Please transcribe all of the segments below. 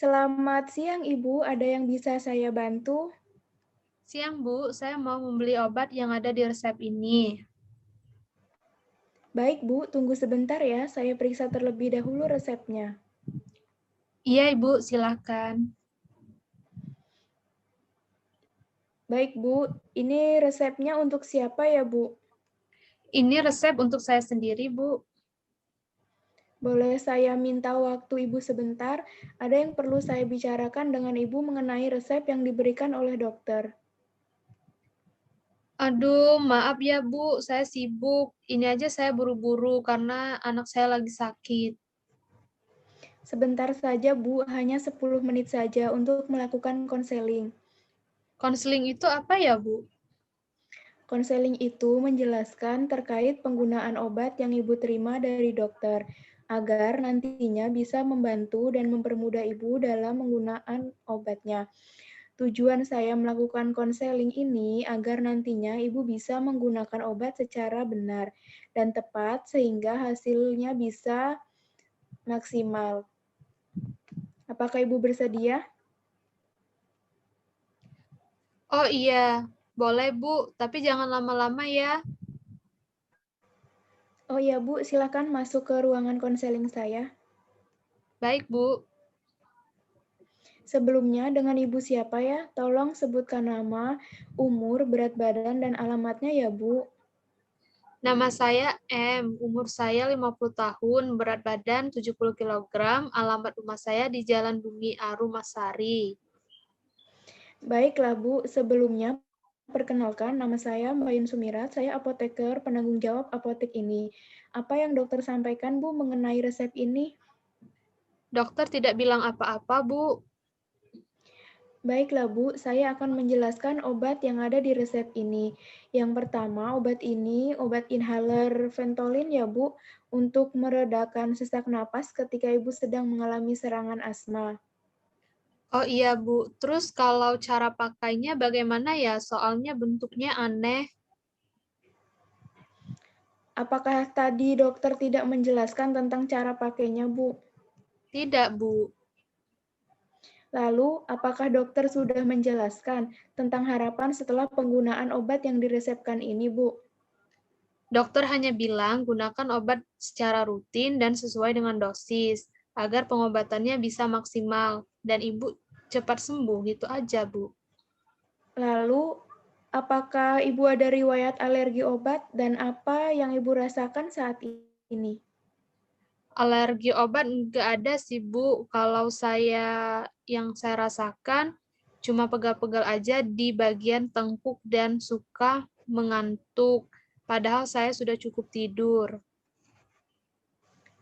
Selamat siang, Ibu. Ada yang bisa saya bantu? Siang, Bu. Saya mau membeli obat yang ada di resep ini. Baik, Bu. Tunggu sebentar ya. Saya periksa terlebih dahulu resepnya. Iya, Ibu. Silakan. Baik, Bu. Ini resepnya untuk siapa ya, Bu? Ini resep untuk saya sendiri, Bu. Boleh saya minta waktu Ibu sebentar? Ada yang perlu saya bicarakan dengan Ibu mengenai resep yang diberikan oleh dokter. Aduh, maaf ya, Bu. Saya sibuk. Ini aja saya buru-buru karena anak saya lagi sakit. Sebentar saja, Bu. Hanya 10 menit saja untuk melakukan konseling. Konseling itu apa ya, Bu? Konseling itu menjelaskan terkait penggunaan obat yang Ibu terima dari dokter, agar nantinya bisa membantu dan mempermudah Ibu dalam menggunakan obatnya. Tujuan saya melakukan konseling ini agar nantinya Ibu bisa menggunakan obat secara benar dan tepat sehingga hasilnya bisa maksimal. Apakah Ibu bersedia? Oh iya, boleh, Bu. Tapi jangan lama-lama ya. Oh iya Bu, silakan masuk ke ruangan konseling saya. Baik, Bu. Sebelumnya, dengan Ibu siapa ya? Tolong sebutkan nama, umur, berat badan, dan alamatnya ya, Bu. Nama saya M. Umur saya 50 tahun, berat badan 70 kilogram. Alamat rumah saya di Jalan Bumi Arum Masari. Baiklah, Bu. Sebelumnya, perkenalkan nama saya Mbak Yun Sumirat. Saya apoteker penanggung jawab apotek ini. Apa yang dokter sampaikan, Bu, mengenai resep ini? Dokter tidak bilang apa-apa, Bu. Baiklah, Bu. Saya akan menjelaskan obat yang ada di resep ini. Yang pertama, obat ini obat inhaler Ventolin ya, Bu, untuk meredakan sesak napas ketika Ibu sedang mengalami serangan asma. Oh iya, Bu. Terus kalau cara pakainya bagaimana ya? Soalnya bentuknya aneh. Apakah tadi dokter tidak menjelaskan tentang cara pakainya, Bu? Tidak, Bu. Lalu, apakah dokter sudah menjelaskan tentang harapan setelah penggunaan obat yang diresepkan ini, Bu? Dokter hanya bilang gunakan obat secara rutin dan sesuai dengan dosis, agar pengobatannya bisa maksimal dan Ibu cepat sembuh, gitu aja, Bu. Lalu, apakah Ibu ada riwayat alergi obat dan apa yang Ibu rasakan saat ini? Alergi obat nggak ada sih, Bu. Kalau yang saya rasakan cuma pegal-pegal aja di bagian tengkuk dan suka mengantuk. Padahal saya sudah cukup tidur.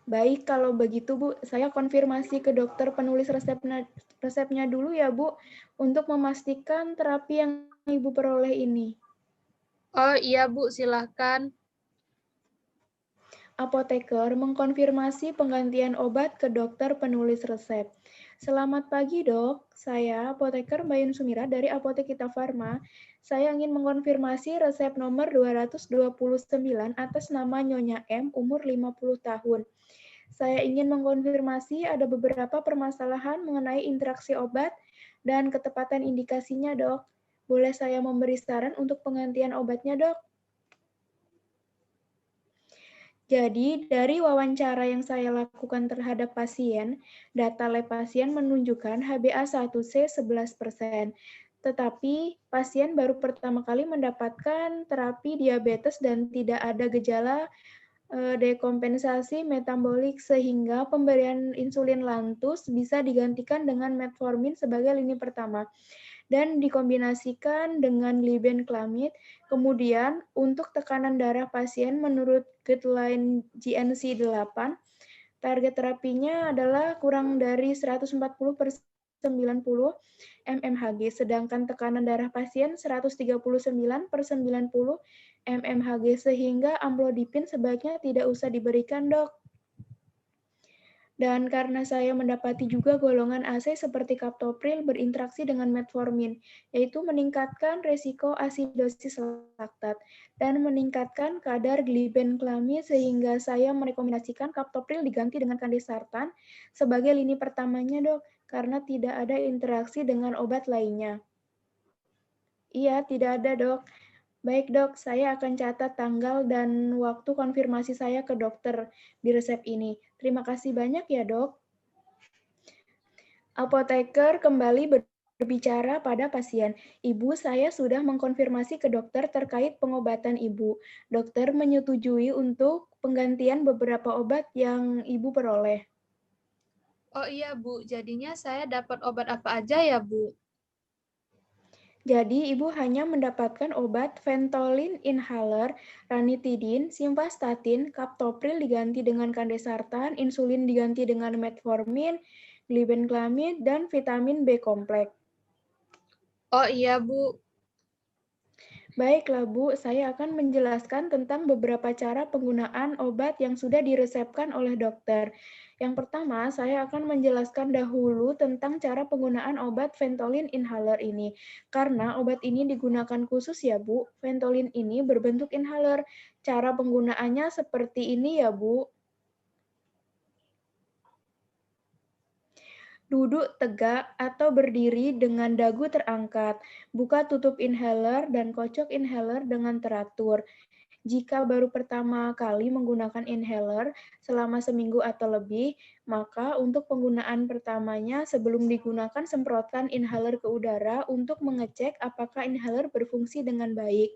Baik, kalau begitu Bu, saya konfirmasi ke dokter penulis resepnya dulu ya Bu, untuk memastikan terapi yang Ibu peroleh ini. Oh iya, Bu, silahkan. Apoteker mengkonfirmasi penggantian obat ke dokter penulis resep. Selamat pagi dok, saya apoteker Bayun Sumira dari Apotek Kita Farma. Saya ingin mengkonfirmasi resep nomor 229 atas nama Nyonya M, umur 50 tahun. Saya ingin mengkonfirmasi ada beberapa permasalahan mengenai interaksi obat dan ketepatan indikasinya dok. Boleh saya memberi saran untuk penggantian obatnya dok? Jadi, dari wawancara yang saya lakukan terhadap pasien, data lab pasien menunjukkan HbA1c 11%. Tetapi, pasien baru pertama kali mendapatkan terapi diabetes dan tidak ada gejala dekompensasi metabolik sehingga pemberian insulin lantus bisa digantikan dengan metformin sebagai lini pertama dan dikombinasikan dengan glibenclamid. Kemudian untuk tekanan darah pasien menurut guideline GNC 8, target terapinya adalah kurang dari 140 per 90 mmHg, sedangkan tekanan darah pasien 139 per 90 mmHg, sehingga amlodipin sebaiknya tidak usah diberikan, dok. Dan karena saya mendapati juga golongan AC seperti kaptopril berinteraksi dengan metformin, yaitu meningkatkan resiko asidosis laktat dan meningkatkan kadar glibenclamid sehingga saya merekomendasikan kaptopril diganti dengan kandesartan sebagai lini pertamanya, dok. karena tidak ada interaksi dengan obat lainnya. Iya, tidak ada, Dok. Baik, Dok, saya akan catat tanggal dan waktu konfirmasi saya ke dokter di resep ini. Terima kasih banyak ya, Dok. Apoteker kembali berbicara pada pasien. Ibu, saya sudah mengkonfirmasi ke dokter terkait pengobatan ibu. Dokter menyetujui untuk penggantian beberapa obat yang ibu peroleh. Oh iya, Bu. Jadinya saya dapat obat apa aja ya, Bu? Jadi, ibu hanya mendapatkan obat Ventolin inhaler, ranitidin, simvastatin, captopril diganti dengan kandesartan, insulin diganti dengan metformin, glibenclamid, dan vitamin B kompleks. Oh iya, Bu. Baiklah Bu, saya akan menjelaskan tentang beberapa cara penggunaan obat yang sudah diresepkan oleh dokter. Yang pertama, saya akan menjelaskan dahulu tentang cara penggunaan obat Ventolin inhaler ini. Karena obat ini digunakan khusus ya Bu, Ventolin ini berbentuk inhaler. Cara penggunaannya seperti ini ya Bu. Duduk tegak atau berdiri dengan dagu terangkat. Buka tutup inhaler dan kocok inhaler dengan teratur. Jika baru pertama kali menggunakan inhaler selama seminggu atau lebih, maka untuk penggunaan pertamanya sebelum digunakan semprotkan inhaler ke udara untuk mengecek apakah inhaler berfungsi dengan baik.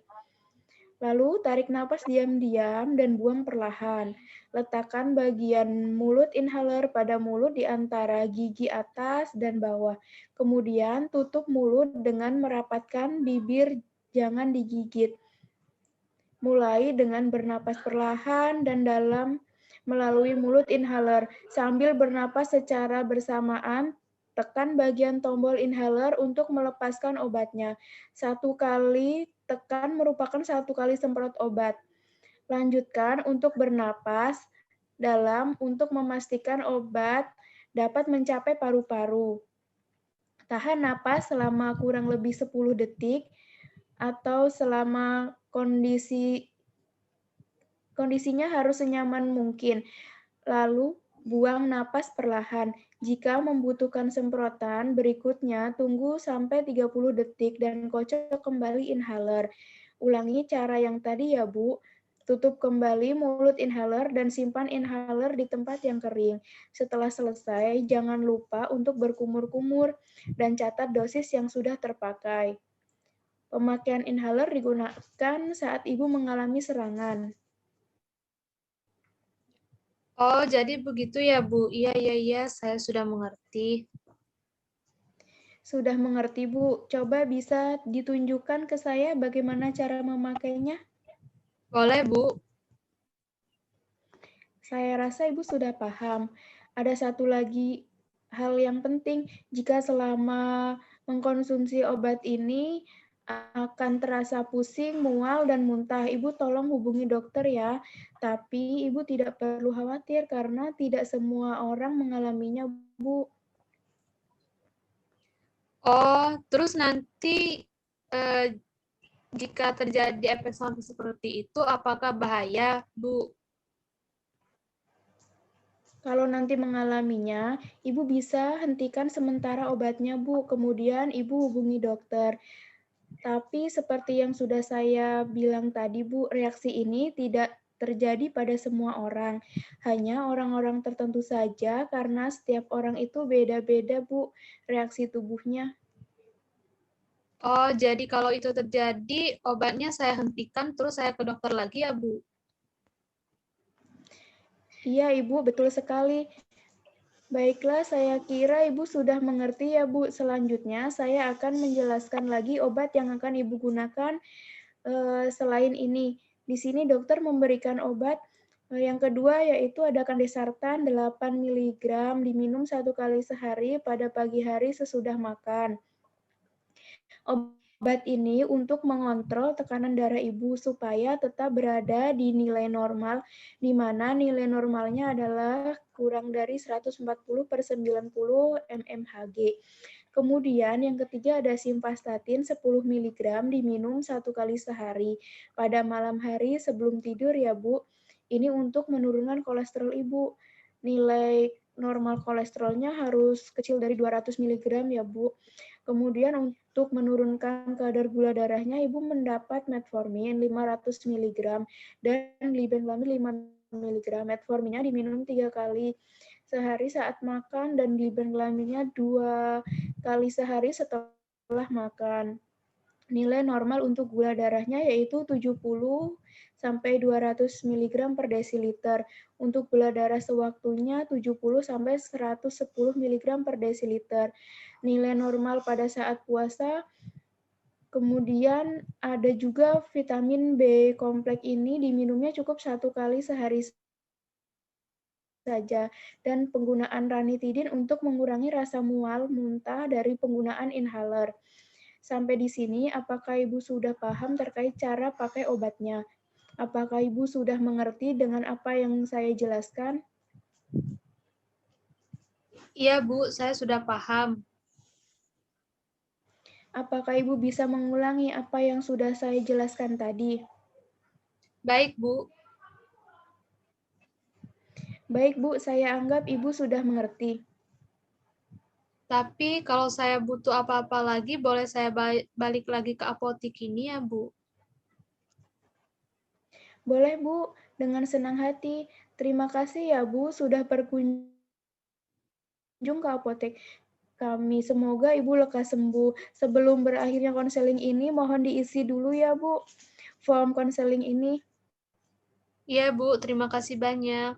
Lalu tarik napas diam-diam dan buang perlahan. Letakkan bagian mulut inhaler pada mulut di antara gigi atas dan bawah. Kemudian tutup mulut dengan merapatkan bibir, jangan digigit. Mulai dengan bernapas perlahan dan dalam melalui mulut inhaler. Sambil bernapas secara bersamaan, tekan bagian tombol inhaler untuk melepaskan obatnya. Satu kali tekan merupakan satu kali semprot obat. Lanjutkan untuk bernapas dalam untuk memastikan obat dapat mencapai paru-paru. Tahan napas selama kurang lebih 10 detik atau selama kondisinya harus senyaman mungkin. Lalu buang napas perlahan. Jika membutuhkan semprotan berikutnya, tunggu sampai 30 detik dan kocok kembali inhaler. Ulangi cara yang tadi ya, Bu. Tutup kembali mulut inhaler dan simpan inhaler di tempat yang kering. Setelah selesai, jangan lupa untuk berkumur-kumur dan catat dosis yang sudah terpakai. Pemakaian inhaler digunakan saat ibu mengalami serangan. Oh, jadi begitu ya, Bu. Iya, iya, iya. Saya sudah mengerti. Sudah mengerti, Bu. Coba bisa ditunjukkan ke saya bagaimana cara memakainya? Boleh, Bu. Saya rasa Ibu sudah paham. Ada satu lagi hal yang penting, jika selama mengkonsumsi obat ini akan terasa pusing, mual, dan muntah. Ibu tolong hubungi dokter ya. Tapi Ibu tidak perlu khawatir karena tidak semua orang mengalaminya, Bu. Oh, terus nanti eh, jika terjadi efek samping seperti itu, apakah bahaya, Bu? Kalau nanti mengalaminya, Ibu bisa hentikan sementara obatnya, Bu. Kemudian Ibu hubungi dokter. Tapi seperti yang sudah saya bilang tadi, Bu, reaksi ini tidak terjadi pada semua orang. Hanya orang-orang tertentu saja karena setiap orang itu beda-beda, Bu, reaksi tubuhnya. Oh, jadi kalau itu terjadi, obatnya saya hentikan, terus saya ke dokter lagi ya, Bu? Iya, Ibu, betul sekali. Baiklah, saya kira Ibu sudah mengerti ya, Bu. Selanjutnya, saya akan menjelaskan lagi obat yang akan Ibu gunakan selain ini. Di sini dokter memberikan obat yang kedua yaitu ada kandesartan 8 mg diminum 1 kali sehari pada pagi hari sesudah makan. Obat ini untuk mengontrol tekanan darah ibu supaya tetap berada di nilai normal, di mana nilai normalnya adalah kurang dari 140/90 mmHg. Kemudian yang ketiga ada simvastatin 10 mg diminum 1 kali sehari pada malam hari sebelum tidur ya Bu. Ini untuk menurunkan kolesterol ibu. Nilai normal kolesterolnya harus kecil dari 200 mg ya, Bu. Kemudian untuk menurunkan kadar gula darahnya, Ibu mendapat metformin 500 mg dan glibenclamid 5 mg. Metforminnya diminum 3 kali sehari saat makan dan glibenclamidnya 2 kali sehari setelah makan. Nilai normal untuk gula darahnya yaitu 70 sampai 200 mg per desiliter. Untuk gula darah sewaktunya 70 sampai 110 mg per desiliter. Nilai normal pada saat puasa. Kemudian ada juga vitamin B kompleks ini diminumnya cukup 1 kali sehari saja, dan penggunaan ranitidin untuk mengurangi rasa mual muntah dari penggunaan inhaler. Sampai di sini, apakah Ibu sudah paham terkait cara pakai obatnya? Apakah Ibu sudah mengerti dengan apa yang saya jelaskan? Iya, Bu, saya sudah paham. Apakah Ibu bisa mengulangi apa yang sudah saya jelaskan tadi? Baik, Bu. Baik, Bu, saya anggap Ibu sudah mengerti. Tapi kalau saya butuh apa-apa lagi, boleh saya balik lagi ke apotik ini ya, Bu? Boleh, Bu, dengan senang hati. Terima kasih ya, Bu, sudah berkunjung ke apotek kami. Semoga Ibu lekas sembuh. Sebelum berakhirnya konseling ini, mohon diisi dulu ya, Bu, form konseling ini. Iya, Bu. Terima kasih banyak.